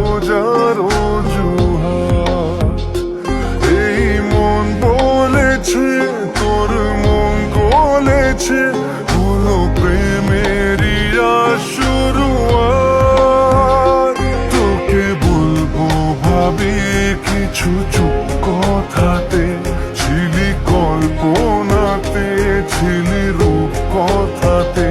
খোঁজার অজুহাত। এই মন বলেছে, তোর মন গলেছে, হলো প্রেমেরই শুরুয়াত। তোকে বলবো ভাবি কিছু চুপ কথাতে, ছিলি কল্পনাতে, ছিলি রূপ কথাতে।